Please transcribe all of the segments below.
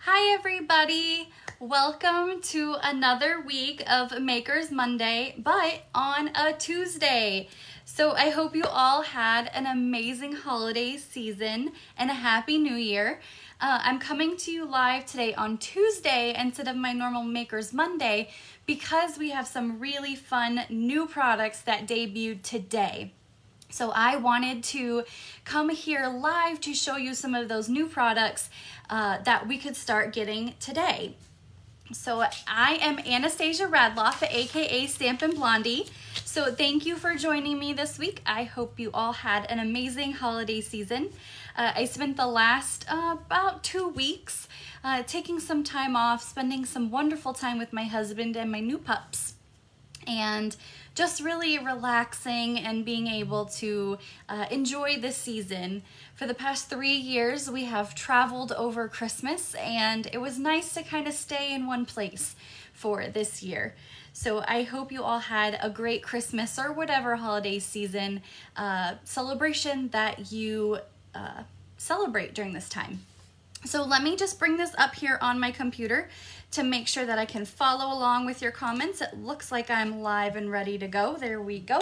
Hi everybody! Welcome to another week of Makers Monday, but on a Tuesday. So I hope you all had an amazing holiday season and a happy new year. I'm coming to you live today on Tuesday instead of my normal Makers Monday because we have some really fun new products that debuted today. So I wanted to come here live to show you some of those new products that we could start getting today. So I am Anastasia Radloff, aka Stampin' Blondie. So thank you for joining me this week. I hope you all had an amazing holiday season. I spent the last about 2 weeks taking some time off, spending some wonderful time with my husband and my new pups, and just really relaxing and being able to enjoy this season. For the past 3 years, we have traveled over Christmas, and it was nice to kind of stay in one place for this year. So I hope you all had a great Christmas or whatever holiday season celebration that you celebrate during this time. So let me just bring this up here on my computer to make sure that I can follow along with your comments. It looks like I'm live and ready to go. There we go.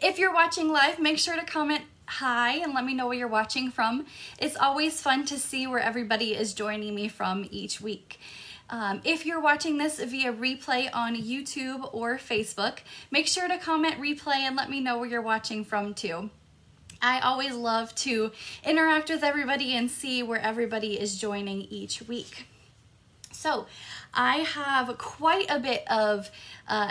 If you're watching live, make sure to comment hi and let me know where you're watching from. It's always fun to see where everybody is joining me from each week. If you're watching this via replay on YouTube or Facebook, make sure to comment replay and let me know where you're watching from too. I always love to interact with everybody and see where everybody is joining each week. So I have quite a bit of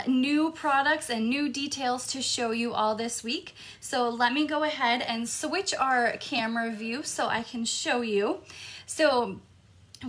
new products and new details to show you all this week. So let me go ahead and switch our camera view so I can show you. So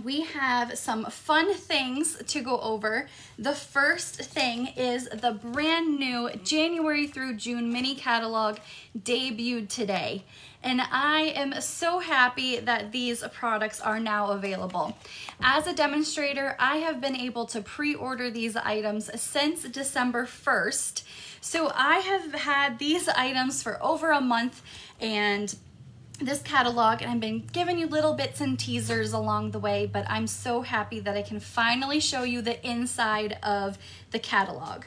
we have some fun things to go over. The first thing is the brand new January through June mini catalog debuted today. And I am so happy that these products are now available. As a demonstrator, I have been able to pre-order these items since December 1st. So I have had these items for over a month and this catalog, and I've been giving you little bits and teasers along the way, but I'm so happy that I can finally show you the inside of the catalog.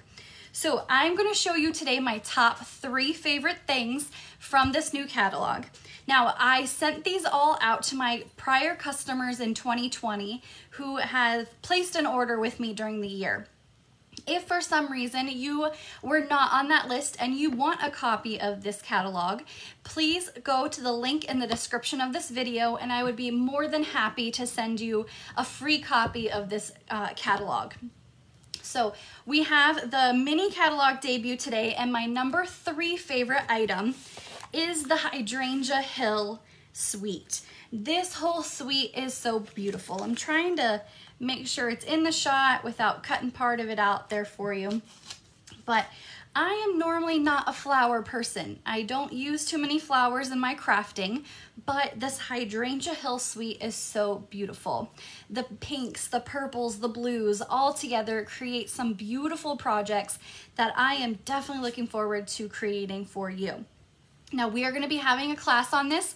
So I'm going to show you today my top 3 favorite things from this new catalog. Now, I sent these all out to my prior customers in 2020 who have placed an order with me during the year. If for some reason you were not on that list and you want a copy of this catalog, please go to the link in the description of this video and I would be more than happy to send you a free copy of this catalog. So we have the mini catalog debut today, and my number 3 favorite item is the Hydrangea Hill suite. This whole suite is so beautiful. I'm trying to make sure it's in the shot without cutting part of it out there for you. But I am normally not a flower person. I don't use too many flowers in my crafting, but this Hydrangea Hill suite is so beautiful. The pinks, the purples, the blues, all together create some beautiful projects that I am definitely looking forward to creating for you. Now, we are going to be having a class on this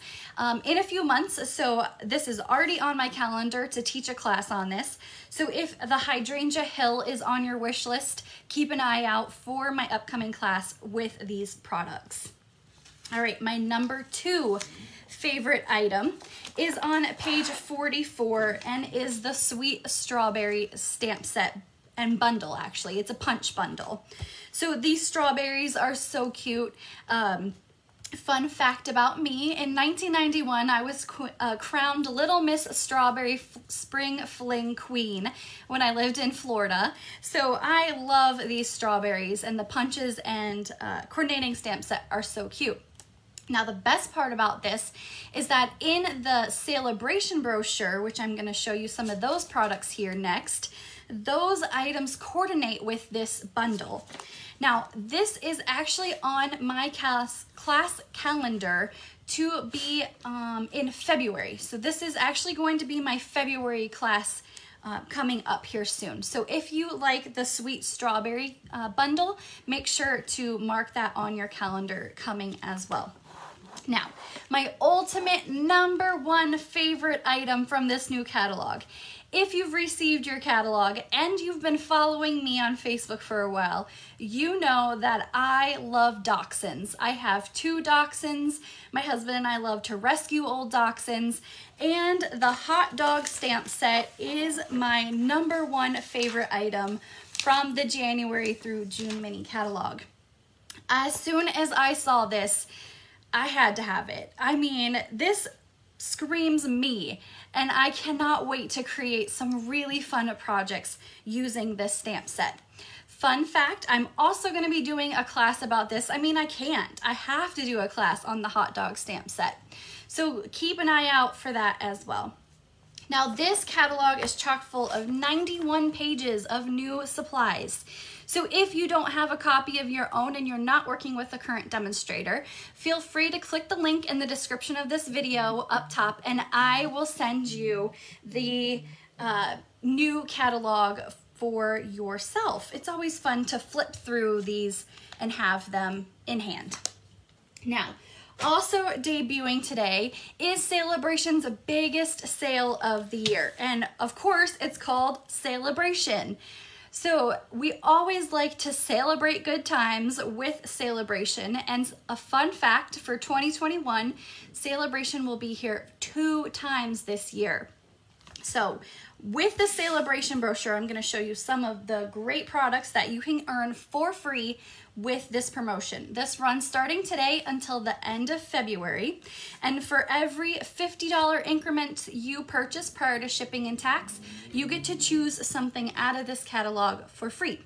in a few months, so this is already on my calendar to teach a class on this. So if the Hydrangea Hill is on your wish list, keep an eye out for my upcoming class with these products. All right, my number 2 favorite item is on page 44 and is the Sweet Strawberry stamp set and bundle. Actually, it's a punch bundle. So these strawberries are so cute. Fun fact about me, in 1991, I was crowned Little Miss Strawberry Spring Fling Queen when I lived in Florida. So I love these strawberries, and the punches and coordinating stamp set are so cute. Now, the best part about this is that in the Sale-A-Bration brochure, which I'm going to show you some of those products here next, those items coordinate with this bundle. Now, this is actually on my class calendar to be in February. So this is actually going to be my February class coming up here soon. So if you like the Sweet Strawberry bundle, make sure to mark that on your calendar coming as well. Now, my ultimate #1 favorite item from this new catalog. If you've received your catalog and you've been following me on Facebook for a while, you know that I love dachshunds. I have 2 dachshunds. My husband and I love to rescue old dachshunds, and the hot dog stamp set is my #1 favorite item from the January through June mini catalog. As soon as I saw this, I had to have it. I mean, this screams me, and I cannot wait to create some really fun projects using this stamp set. Fun fact, I'm also going to be doing a class about this. I mean, I have to do a class on the hot dog stamp set. So keep an eye out for that as well. Now, this catalog is chock full of 91 pages of new supplies. So if you don't have a copy of your own and you're not working with a current demonstrator, feel free to click the link in the description of this video up top, and I will send you the new catalog for yourself. It's always fun to flip through these and have them in hand. Now, also debuting today is Sale-A-Bration's biggest sale of the year. And of course, it's called Sale-A-Bration. So we always like to celebrate good times with Sale-A-Bration. And a fun fact for 2021, Sale-A-Bration will be here 2 times this year. So with the Sale-A-Bration brochure, I'm going to show you some of the great products that you can earn for free with this promotion. This runs starting today until the end of February. And for every $50 increment you purchase prior to shipping and tax, you get to choose something out of this catalog for free.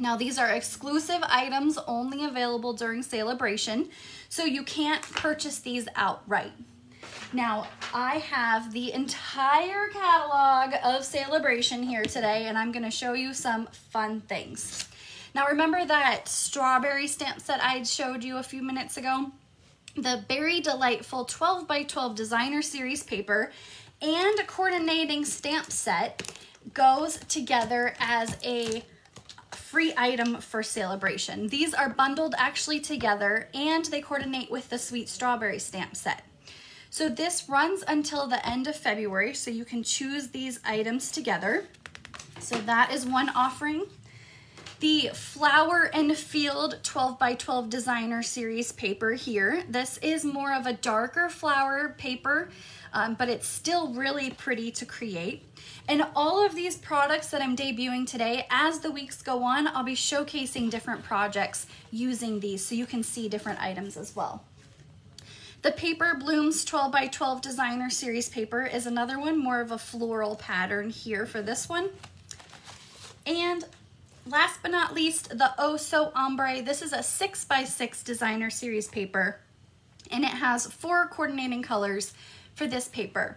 Now, these are exclusive items only available during Sale-A-Bration, so you can't purchase these outright. Now, I have the entire catalog of Sale-A-Bration here today, and I'm going to show you some fun things. Now, remember that strawberry stamp set I showed you a few minutes ago? The Berry Delightful 12 by 12 designer series paper and coordinating stamp set goes together as a free item for Sale-A-Bration. These are bundled actually together, and they coordinate with the Sweet Strawberry stamp set. So this runs until the end of February, so you can choose these items together. So that is one offering. The Flower and Field 12 by 12 designer series paper here. This is more of a darker flower paper, but it's still really pretty to create. And all of these products that I'm debuting today, as the weeks go on, I'll be showcasing different projects using these so you can see different items as well. The Paper Blooms 12 by 12 designer series paper is another one, more of a floral pattern here for this one. And last but not least, the Oh So Ombre. This is a 6 by 6 designer series paper, and it has 4 coordinating colors for this paper.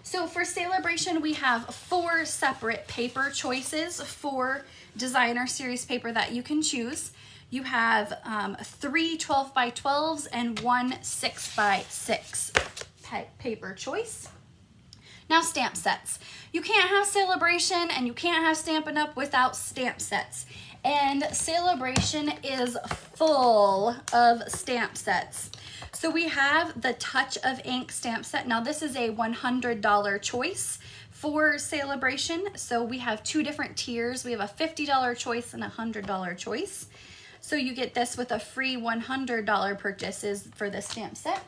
So for Sale-A-Bration, we have 4 separate paper choices for designer series paper that you can choose. You have 3 12 by 12s and 1 6 by 6 paper choice. Now, stamp sets. You can't have Sale-A-Bration and you can't have Stampin' Up! Without stamp sets. And Sale-A-Bration is full of stamp sets. So we have the Touch of Ink stamp set. Now, this is a $100 choice for Sale-A-Bration. So we have 2 different tiers. We have a $50 choice and a $100 choice. So you get this with a free $100 purchases for the stamp set.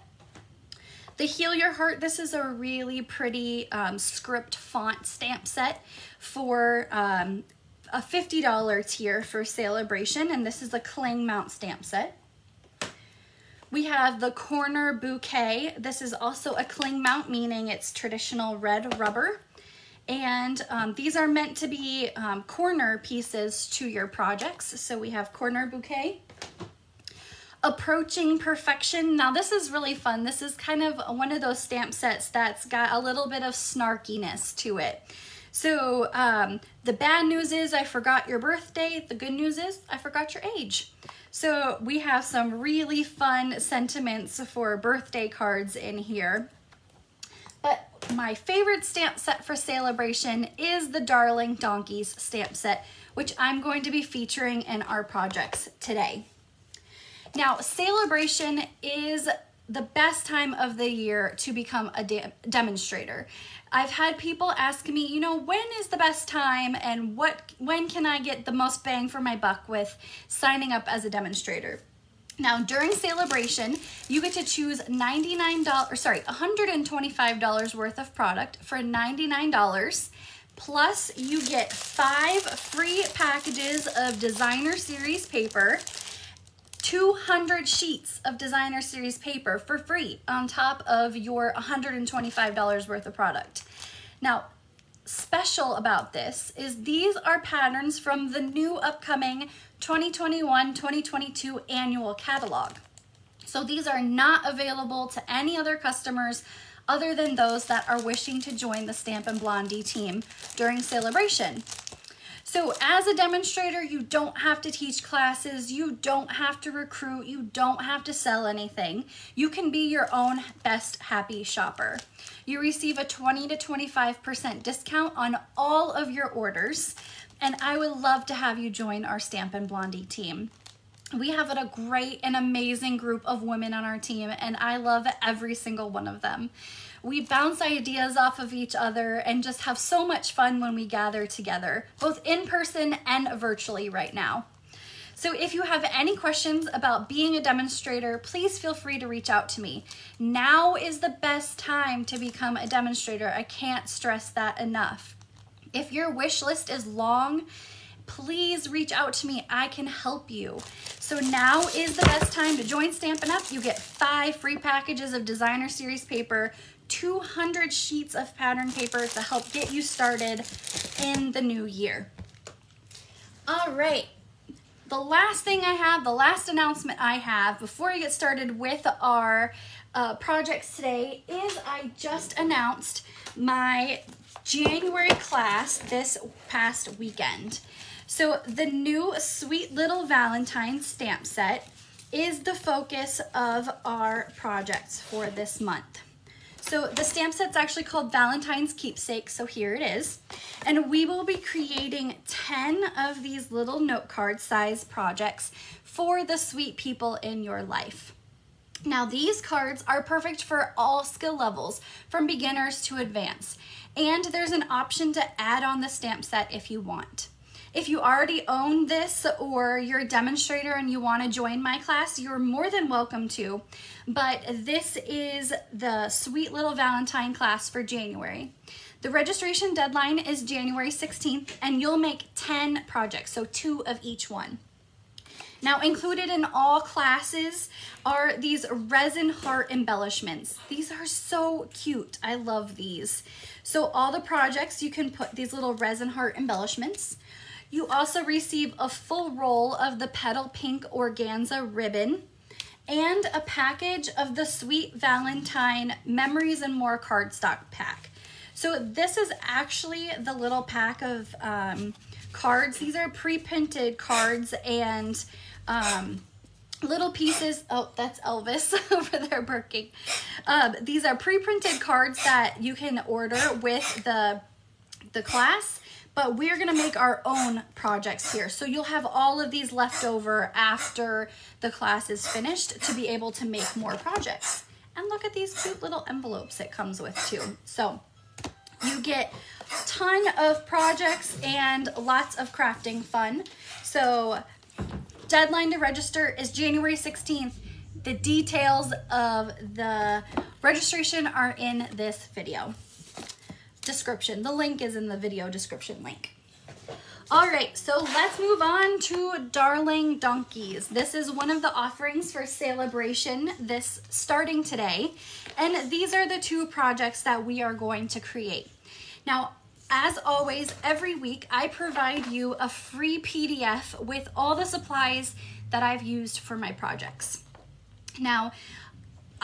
The Heal Your Heart, this is a really pretty script font stamp set for a $50 tier for Sale-A-Bration, and this is a cling mount stamp set. We have the Corner Bouquet. This is also a cling mount, meaning it's traditional red rubber. And these are meant to be corner pieces to your projects. So we have Corner Bouquet. Approaching Perfection. Now this is really fun. This is kind of one of those stamp sets that's got a little bit of snarkiness to it. So the bad news is I forgot your birthday. The good news is I forgot your age. So we have some really fun sentiments for birthday cards in here. But my favorite stamp set for Sale-A-Bration is the Darling Donkeys stamp set, which I'm going to be featuring in our projects today. Now, Sale-A-Bration is the best time of the year to become a demonstrator. I've had people ask me, you know, when is the best time and when can I get the most bang for my buck with signing up as a demonstrator? Now, during Sale-A-Bration, you get to choose $125 worth of product for $99. Plus, you get 5 free packages of designer series paper, 200 sheets of designer series paper for free on top of your $125 worth of product. Now, special about this is these are patterns from the new upcoming 2021-2022 annual catalog. So these are not available to any other customers other than those that are wishing to join the Stampin' Blondie team during Sale-A-Bration. So as a demonstrator, you don't have to teach classes, you don't have to recruit, you don't have to sell anything. You can be your own best happy shopper. You receive a 20 to 25% discount on all of your orders, and I would love to have you join our Stampin' Blondie team. We have a great and amazing group of women on our team, and I love every single one of them. We bounce ideas off of each other and just have so much fun when we gather together, both in person and virtually right now. So if you have any questions about being a demonstrator, please feel free to reach out to me. Now is the best time to become a demonstrator. I can't stress that enough. If your wish list is long, please reach out to me. I can help you. So now is the best time to join Stampin' Up. You get 5 free packages of designer series paper, 200 sheets of pattern paper to help get you started in the new year. All right, the last announcement I have before I get started with our projects today is I just announced my January class this past weekend. So the new Sweet Little Valentine stamp set is the focus of our projects for this month. So the stamp set's actually called Valentine's Keepsake, so here it is. And we will be creating 10 of these little note card size projects for the sweet people in your life. Now these cards are perfect for all skill levels, from beginners to advanced. And there's an option to add on the stamp set if you want. If you already own this or you're a demonstrator and you want to join my class, you're more than welcome to. But this is the Sweet Little Valentine class for January. The registration deadline is January 16th, and you'll make 10 projects, so 2 of each one. Now, included in all classes are these resin heart embellishments. These are so cute. I love these. So all the projects, you can put these little resin heart embellishments. You also receive a full roll of the Petal Pink Organza ribbon and a package of the Sweet Valentine Memories and More cardstock pack. So this is actually the little pack of cards. These are pre-printed cards and little pieces. Oh, that's Elvis over there barking. These are pre-printed cards that you can order with the class. But we're gonna make our own projects here. So you'll have all of these left over after the class is finished to be able to make more projects. And look at these cute little envelopes it comes with too. So you get a ton of projects and lots of crafting fun. So deadline to register is January 16th. The details of the registration are in this video description. The link is in the video description link. All right, so let's move on to Darling Donkeys. This is one of the offerings for Sale-A-Bration this starting today. And these are the 2 projects that we are going to create. Now, as always, every week I provide you a free PDF with all the supplies that I've used for my projects. Now,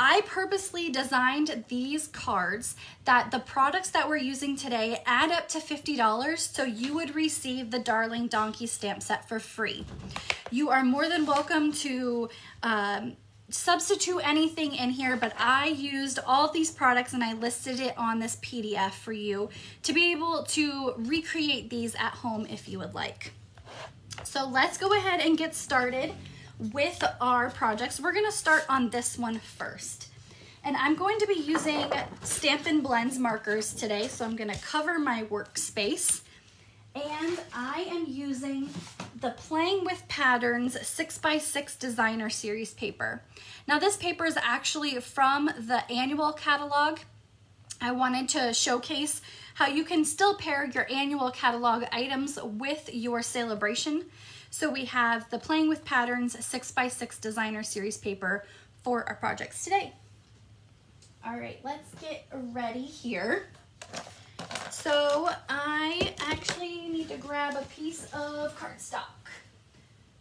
I purposely designed these cards that the products that we're using today add up to $50, so you would receive the Darling Donkey stamp set for free. You are more than welcome to substitute anything in here, but I used all of these products and I listed it on this PDF for you to be able to recreate these at home if you would like. So let's go ahead and get started with our projects. We're gonna start on this one first. And I'm going to be using Stampin' Blends markers today, so I'm gonna cover my workspace. And I am using the Playing with Patterns 6x6 Designer Series paper. Now this paper is actually from the annual catalog. I wanted to showcase how you can still pair your annual catalog items with your Sale-A-Bration. So we have the Playing with Patterns 6x6 Designer Series paper for our projects today. All right, let's get ready here. So I actually need to grab a piece of cardstock.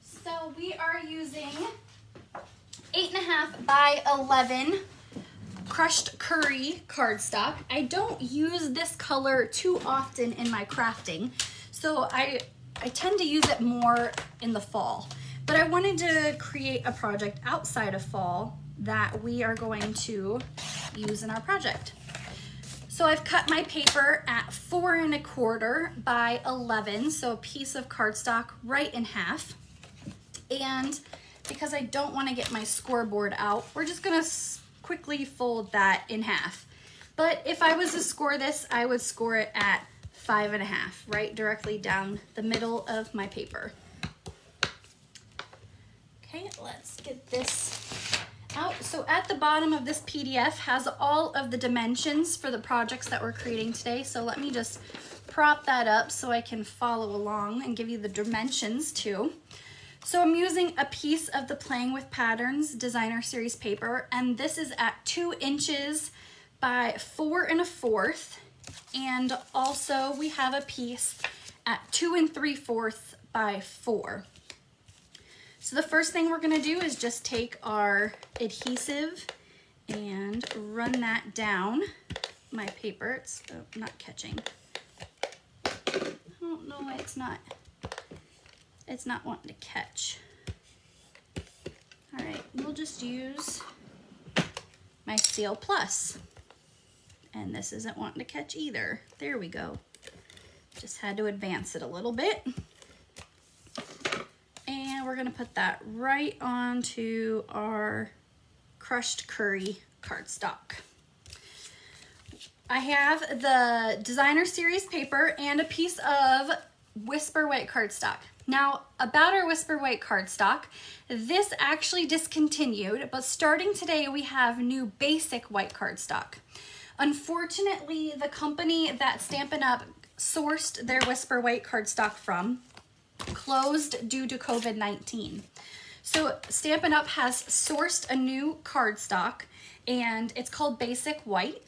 So we are using 8.5 by 11 crushed curry cardstock. I don't use this color too often in my crafting, so I tend to use it more in the fall. But I wanted to create a project outside of fall that we are going to use in our project. So I've cut my paper at 4 1/4 by 11, so a piece of cardstock right in half. And because I don't want to get my scoreboard out, we're just gonna quickly fold that in half. But if I was to score this, I would score it at 5 1/2, right directly down the middle of my paper. Okay, let's get this out. So at the bottom of this PDF has all of the dimensions for the projects that we're creating today. So let me just prop that up so I can follow along and give you the dimensions too. So I'm using a piece of the Playing with Patterns Designer Series paper, and this is at 2 inches by 4 1/4. And also we have a piece at 2 3/4 by 4. So the first thing we're gonna do is just take our adhesive and run that down my paper. It's not catching. I don't know why it's not wanting to catch. All right, we'll just use my Seal Plus. And this isn't wanting to catch either. There we go. Just had to advance it a little bit. And we're gonna put that right onto our crushed curry cardstock. I have the Designer Series paper and a piece of Whisper White cardstock. Now, about our Whisper White cardstock, this actually discontinued, but starting today we have new basic white cardstock. Unfortunately, the company that Stampin' Up! Sourced their Whisper White cardstock from closed due to COVID-19. So Stampin' Up! Has sourced a new cardstock, and it's called Basic White.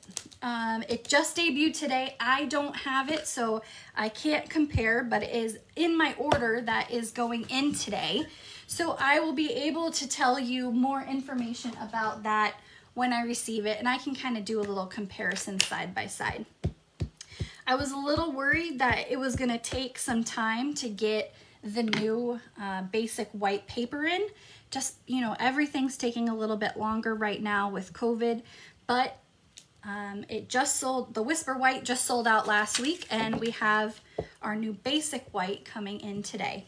It just debuted today. I don't have it, so I can't compare, but it is in my order that is going in today. So I will be able to tell you more information about that when I receive it, and I can kind of do a little comparison side by side. I was a little worried that it was gonna take some time to get the new basic white paper in. Just, you know, everything's taking a little bit longer right now with COVID, but it just sold, the Whisper White just sold out last week, and we have our new basic white coming in today.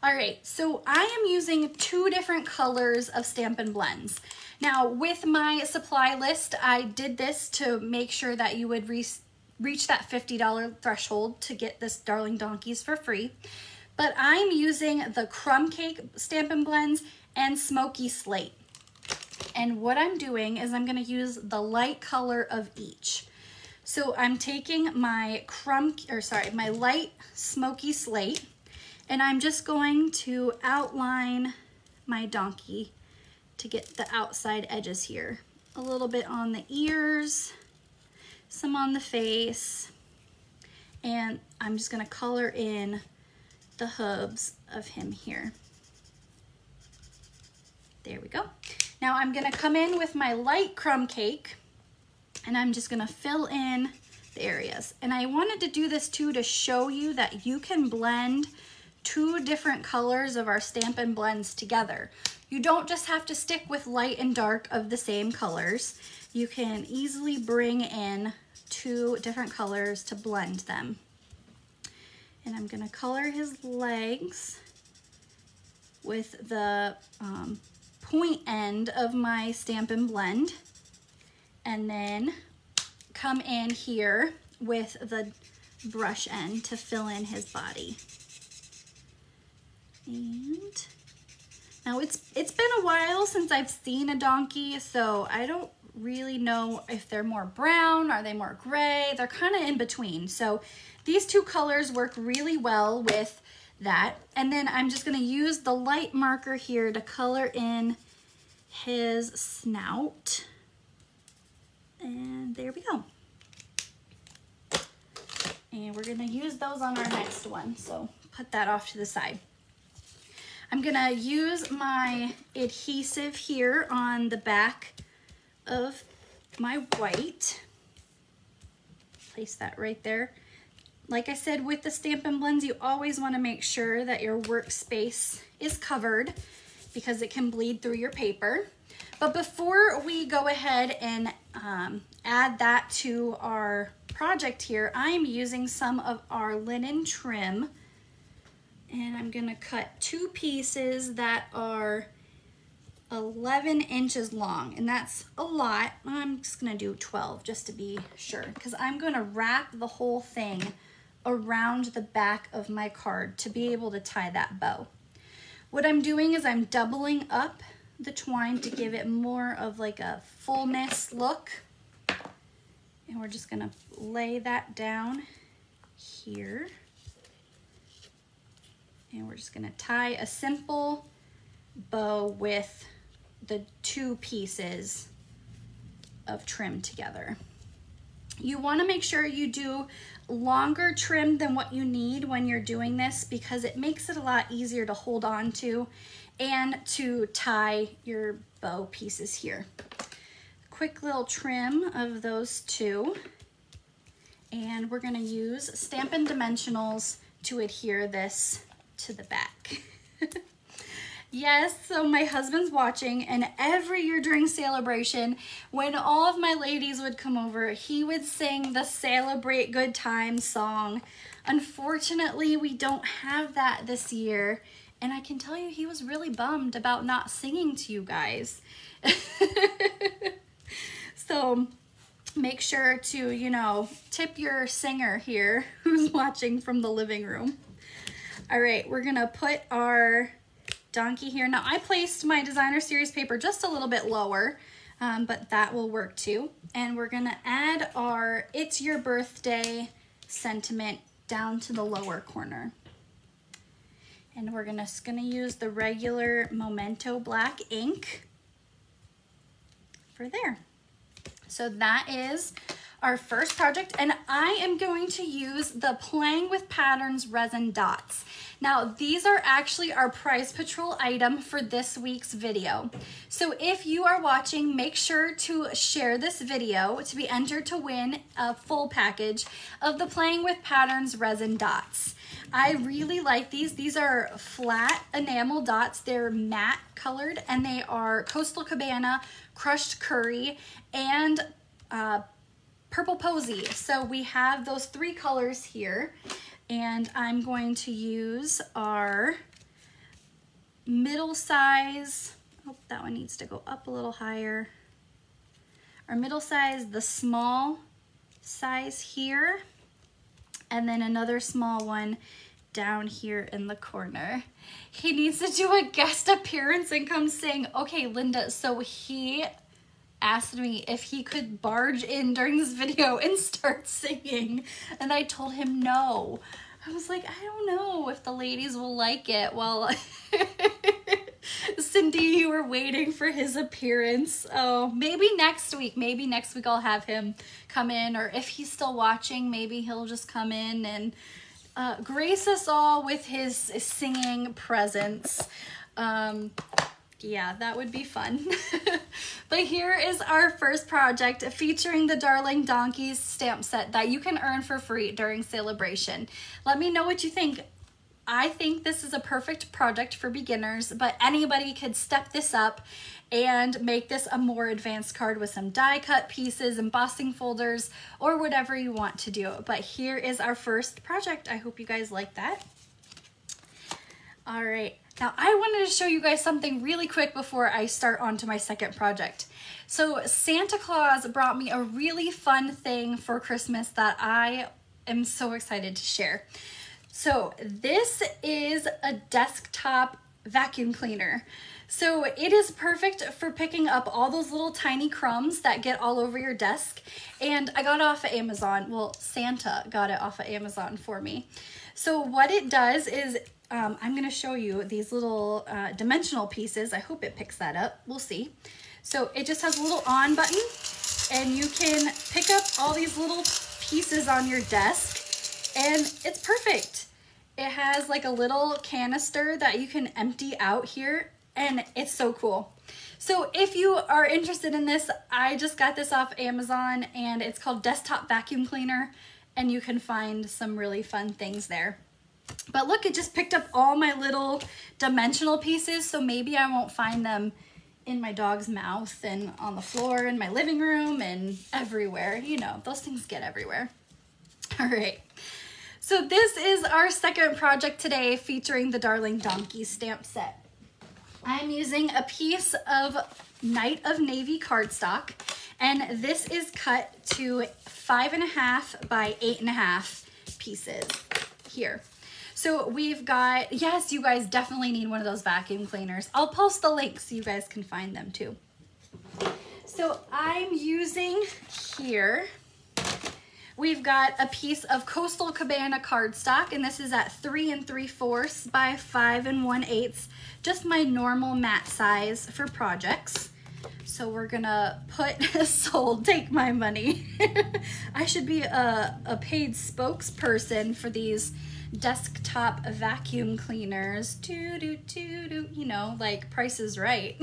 All right, so I am using 2 different colors of Stampin' Blends. Now, with my supply list, I did this to make sure that you would reach that $50 threshold to get this Darling Donkeys for free. But I'm using the Crumb Cake Stampin' Blends and Smoky Slate. And what I'm doing is I'm gonna use the light color of each. So I'm taking my my light Smoky Slate, and I'm just going to outline my donkey to get the outside edges here. A little bit on the ears, some on the face, and I'm just gonna color in the hooves of him here. There we go. Now I'm gonna come in with my light crumb cake, and I'm just gonna fill in the areas. And I wanted to do this too to show you that you can blend 2 different colors of our Stampin' Blends together. You don't just have to stick with light and dark of the same colors. You can easily bring in 2 different colors to blend them. And I'm gonna color his legs with the point end of my Stampin' Blend and then come in here with the brush end to fill in his body. And now it's been a while since I've seen a donkey, so I don't really know if they're more brown, are they more gray? They're kind of in between. So these two colors work really well with that. And then I'm just gonna use the light marker here to color in his snout. And there we go. And we're gonna use those on our next one. So put that off to the side. I'm gonna use my adhesive here on the back of my white. Place that right there. Like I said, with the Stampin' Blends, you always want to make sure that your workspace is covered because it can bleed through your paper. But before we go ahead and add that to our project here, I'm using some of our linen trim, and I'm gonna cut 2 pieces that are 11 inches long, and that's a lot. I'm just gonna do 12 just to be sure, because I'm gonna wrap the whole thing around the back of my card to be able to tie that bow. What I'm doing is I'm doubling up the twine to give it more of like a fullness look, and we're just gonna lay that down here, and we're just gonna tie a simple bow with the 2 pieces of trim together. You want to make sure you do longer trim than what you need when you're doing this, because it makes it a lot easier to hold on to and to tie your bow pieces here. Quick little trim of those 2, and we're going to use Stampin' Dimensionals to adhere this to the back. Yes, so my husband's watching, and every year during Sale-A-Bration, when all of my ladies would come over, he would sing the Celebrate Good Times song. Unfortunately, we don't have that this year, and I can tell you he was really bummed about not singing to you guys. So make sure to, you know, tip your singer here who's watching from the living room. All right, we're gonna put our donkey here. Now I placed my designer series paper just a little bit lower, but that will work too. And we're gonna add our It's Your Birthday sentiment down to the lower corner. And we're just gonna use the regular Memento black ink for there. So that is our first project, and I am going to use the Playing with Patterns resin dots. Now these are actually our Prize Patrol item for this week's video. So if you are watching, make sure to share this video to be entered to win a full package of the Playing with Patterns resin dots. I really like these. These are flat enamel dots. They're matte colored, and they are Coastal Cabana, Crushed Curry, and Purple Posy. So we have those 3 colors here, and I'm going to use our middle size. Oh, that one needs to go up a little higher. Our middle size, the small size here, and then another small one down here in the corner. He needs to do a guest appearance and come sing. Okay, Linda, so he asked me if he could barge in during this video and start singing, and I told him no. I was like, I don't know if the ladies will like it. Well, Cindy, you were waiting for his appearance. Oh, maybe next week I'll have him come in, or if he's still watching, maybe he'll just come in and grace us all with his singing presence. Yeah, that would be fun. But here is our first project featuring the Darling Donkeys stamp set that you can earn for free during Sale-A-Bration. Let me know what you think. I think this is a perfect project for beginners, but anybody could step this up and make this a more advanced card with some die cut pieces, embossing folders, or whatever you want to do. But here is our first project. I hope you guys like that. All right. Now I wanted to show you guys something really quick before I start on to my second project. So Santa Claus brought me a really fun thing for Christmas that I am so excited to share. So this is a desktop vacuum cleaner. So it is perfect for picking up all those little tiny crumbs that get all over your desk. And I got it off of Amazon. Well, Santa got it off of Amazon for me. So what it does is, I'm gonna show you these little dimensional pieces. I hope it picks that up, we'll see. So it just has a little on button and you can pick up all these little pieces on your desk and it's perfect. It has like a little canister that you can empty out here and it's so cool. So if you are interested in this, I just got this off Amazon and it's called Desktop Vacuum Cleaner and you can find some really fun things there. But look, it just picked up all my little dimensional pieces, so maybe I won't find them in my dog's mouth and on the floor in my living room and everywhere. You know, those things get everywhere. All right. So this is our second project today featuring the Darling Donkey stamp set. I'm using a piece of Night of Navy cardstock, and this is cut to 5.5 by 8.5 pieces here. So we've got, yes, you guys definitely need one of those vacuum cleaners. I'll post the links so you guys can find them too. So I'm using here, we've got a piece of Coastal Cabana cardstock, and this is at 3 3/4 by 5 1/8, just my normal mat size for projects. So we're gonna put, sold, take my money. I should be a paid spokesperson for these desktop vacuum cleaners. You know, like Price is Right.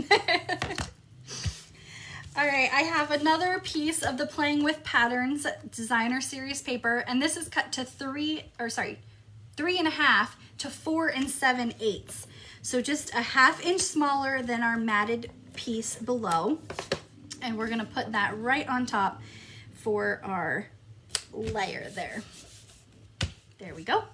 All right, I have another piece of the Playing with Patterns designer series paper, and this is cut to 3.5 to 4 7/8. So just a 1/2 inch smaller than our matted piece below. And we're gonna put that right on top for our layer there. There we go.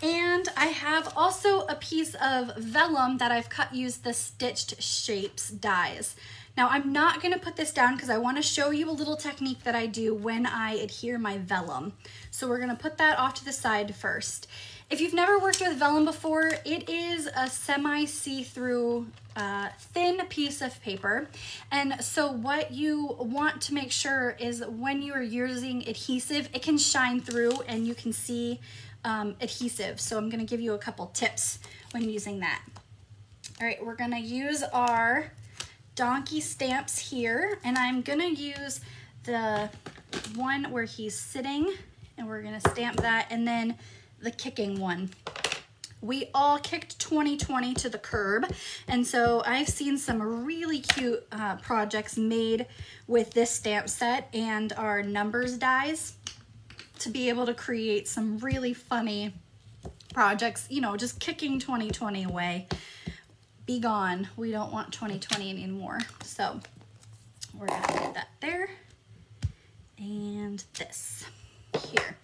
And I have also a piece of vellum that I've used the Stitched Shapes dies. Now I'm not gonna put this down because I wanna show you a little technique that I do when I adhere my vellum. So we're gonna put that off to the side first. If you've never worked with vellum before, it is a semi-see-through thin piece of paper. And so what you want to make sure is when you are using adhesive, it can shine through and you can see adhesive. So I'm gonna give you a couple tips when using that. All right, we're gonna use our donkey stamps here, and I'm gonna use the one where he's sitting, and we're gonna stamp that, and then the kicking one. We all kicked 2020 to the curb, and so I've seen some really cute projects made with this stamp set and our numbers dies to be able to create some really funny projects, you know, just kicking 2020 away. Be gone. We don't want 2020 anymore. So we're gonna put that there and this here.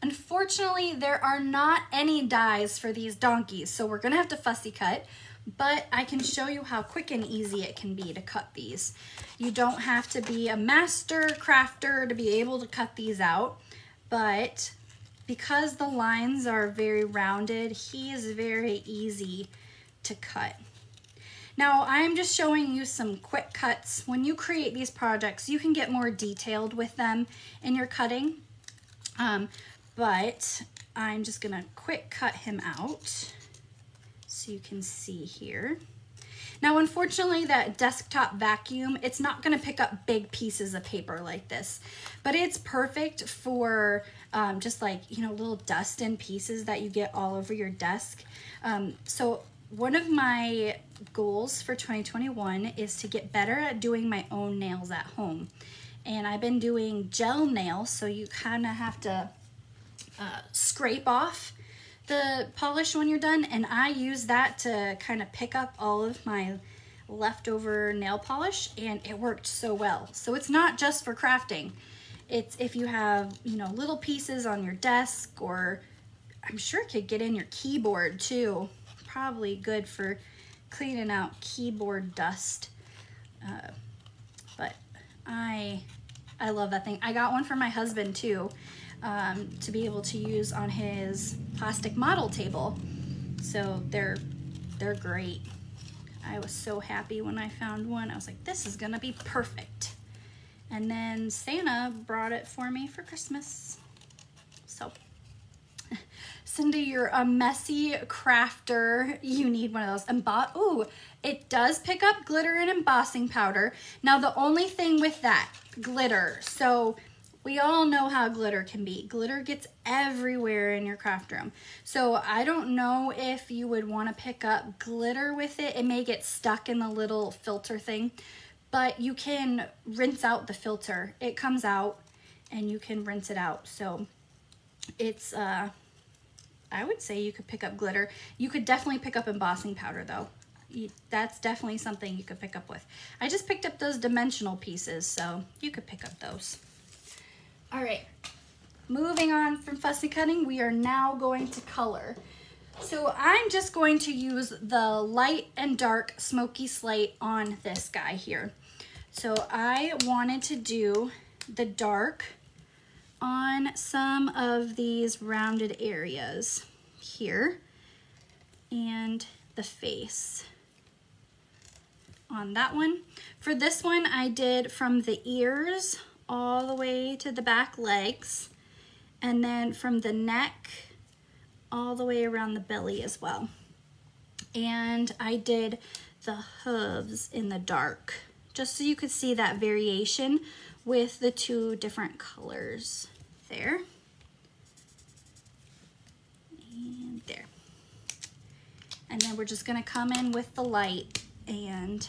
Unfortunately, there are not any dies for these donkeys, so we're gonna have to fussy cut, but I can show you how quick and easy it can be to cut these. You don't have to be a master crafter to be able to cut these out, but because the lines are very rounded, he is very easy to cut. Now, I'm just showing you some quick cuts. When you create these projects, you can get more detailed with them in your cutting, but I'm just gonna quick cut him out so you can see here. Now, unfortunately, that desktop vacuum, it's not gonna pick up big pieces of paper like this, but it's perfect for just like, you know, little dust and pieces that you get all over your desk. So one of my goals for 2021 is to get better at doing my own nails at home. And I've been doing gel nails, so you kind of have to scrape off the polish when you're done, and I use that to kind of pick up all of my leftover nail polish, and it worked so well. So it's not just for crafting. It's if you have, you know, little pieces on your desk, or I'm sure it could get in your keyboard too. probably good for cleaning out keyboard dust. But I love that thing. I got one for my husband too, to be able to use on his plastic model table. So they're great. I was so happy when I found one. I was like, this is gonna be perfect. And then Santa brought it for me for Christmas. So Cindy, you're a messy crafter. You need one of those. Ooh, it does pick up glitter and embossing powder. Now the only thing with that, glitter. So we all know how glitter can be. Glitter gets everywhere in your craft room. So I don't know if you would want to pick up glitter with it. It may get stuck in the little filter thing, but you can rinse out the filter. It comes out and you can rinse it out. So it's, I would say you could pick up glitter. You could definitely pick up embossing powder though. That's definitely something you could pick up with. I just picked up those dimensional pieces, so you could pick up those. All right, moving on from fussy cutting, we are now going to color. So I'm just going to use the light and dark smoky slate on this guy here. So I wanted to do the dark on some of these rounded areas here and the face on that one. For this one, I did from the ears all the way to the back legs, and then from the neck all the way around the belly as well. And I did the hooves in the dark, just so you could see that variation with the two different colors there and there. And then we're just gonna come in with the light and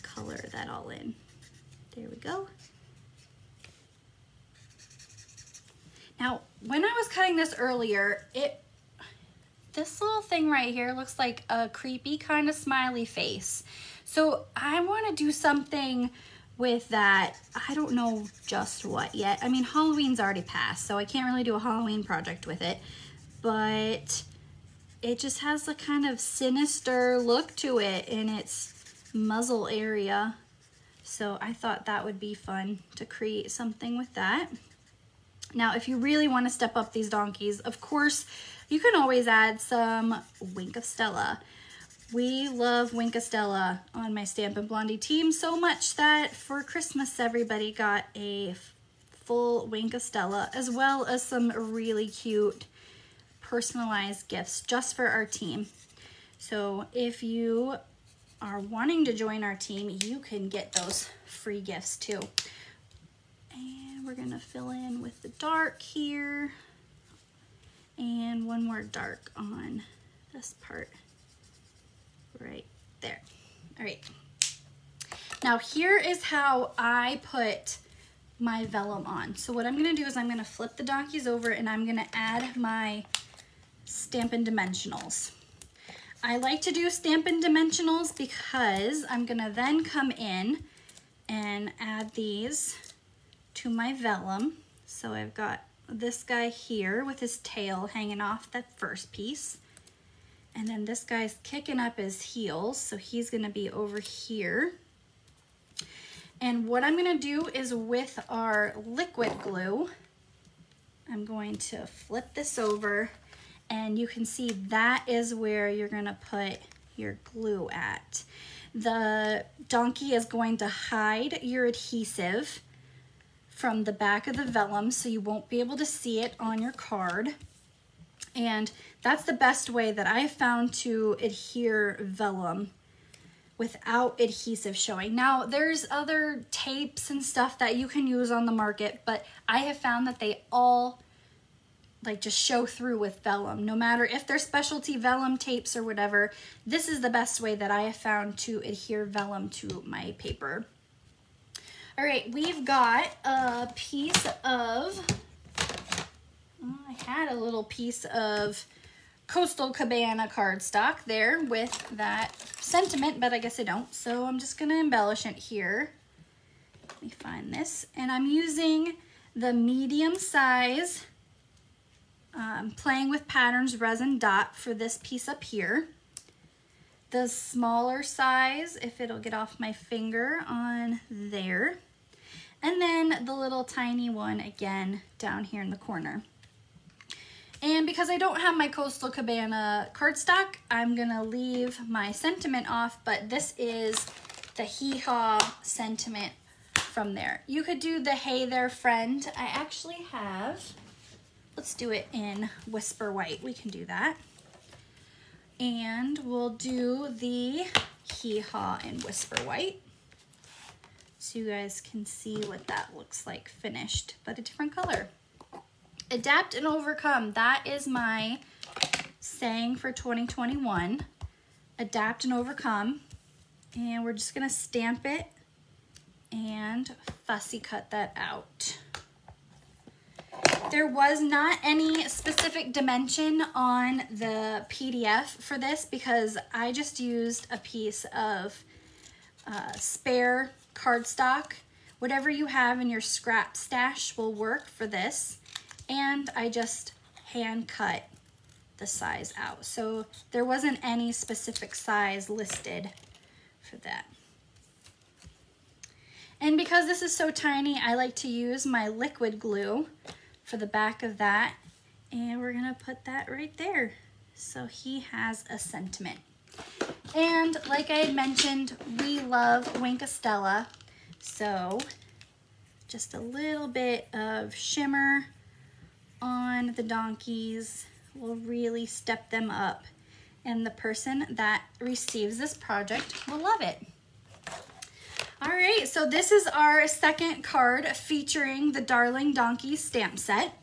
color that all in. There we go. Now, when I was cutting this earlier, this little thing right here looks like a creepy kind of smiley face. So I want to do something with that. I don't know just what yet. I mean, Halloween's already passed, so I can't really do a Halloween project with it, but it just has a kind of sinister look to it in its muzzle area. So I thought that would be fun to create something with that. Now, if you really want to step up these donkeys, of course, you can always add some Wink of Stella. We love Wink of Stella on my Stampin' Blondie team so much that for Christmas, everybody got a full Wink of Stella, as well as some really cute personalized gifts just for our team. So if you are wanting to join our team, you can get those free gifts too. And we're gonna fill in with the dark here and one more dark on this part right there. All right, now here is how I put my vellum on. So what I'm gonna do is I'm gonna flip the donkeys over and I'm gonna add my Stampin' Dimensionals. I like to do Stampin' Dimensionals because I'm gonna then come in and add these to my vellum. So I've got this guy here with his tail hanging off that first piece. And then this guy's kicking up his heels, so he's gonna be over here. And what I'm gonna do is with our liquid glue, I'm going to flip this over, and you can see that is where you're gonna put your glue at. The donkey is going to hide your adhesive from the back of the vellum, so you won't be able to see it on your card. And that's the best way that I've found to adhere vellum without adhesive showing. Now, there's other tapes and stuff that you can use on the market, but I have found that they all like just show through with vellum. No matter if they're specialty vellum tapes or whatever, this is the best way that I have found to adhere vellum to my paper. All right, we've got a piece of, I had a little piece of Coastal Cabana cardstock there with that sentiment, but I guess I don't. So I'm just gonna embellish it here. Let me find this. And I'm using the medium size Playing with Patterns resin dot for this piece up here. The smaller size, if it'll get off my finger, on there. And then the little tiny one again down here in the corner. And because I don't have my Coastal Cabana cardstock, I'm gonna leave my sentiment off, but this is the Hee Haw sentiment from there. You could do the Hey There Friend. I actually have, let's do it in Whisper White. We can do that. And we'll do the Hee Haw in Whisper White, so you guys can see what that looks like finished, but a different color. Adapt and overcome. That is my saying for 2021. Adapt and overcome. And we're just gonna stamp it and fussy cut that out. There was not any specific dimension on the PDF for this because I just used a piece of spare cardstock. Whatever you have in your scrap stash will work for this. And I just hand cut the size out. So there wasn't any specific size listed for that. And because this is so tiny, I like to use my liquid glue for the back of that. And we're gonna put that right there. So he has a sentiment. And like I had mentioned, we love Wink Stella. So just a little bit of shimmer on the donkeys will really step them up. And the person that receives this project will love it. All right, so this is our second card featuring the Darling Donkey stamp set.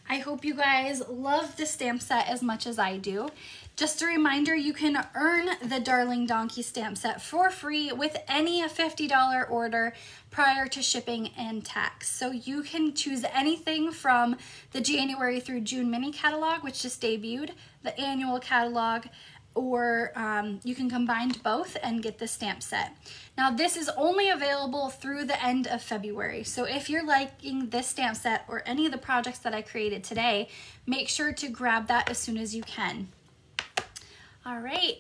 I hope you guys love the stamp set as much as I do. Just a reminder, you can earn the Darling Donkey stamp set for free with any $50 order prior to shipping and tax. So you can choose anything from the January through June mini catalog, which just debuted, the annual catalog, or you can combine both and get the stamp set. Now this is only available through the end of February. So if you're liking this stamp set or any of the projects that I created today, make sure to grab that as soon as you can. All right,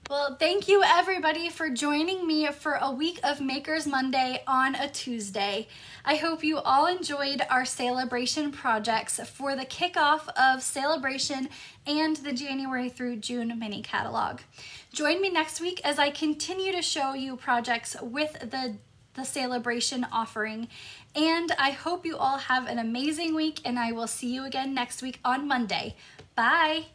well, thank you everybody for joining me for a week of Makers Monday on a Tuesday. I hope you all enjoyed our Sale-A-Bration projects for the kickoff of Sale-A-Bration and the January through June mini catalog. Join me next week as I continue to show you projects with the Sale-A-Bration offering. And I hope you all have an amazing week, and I will see you again next week on Monday. Bye.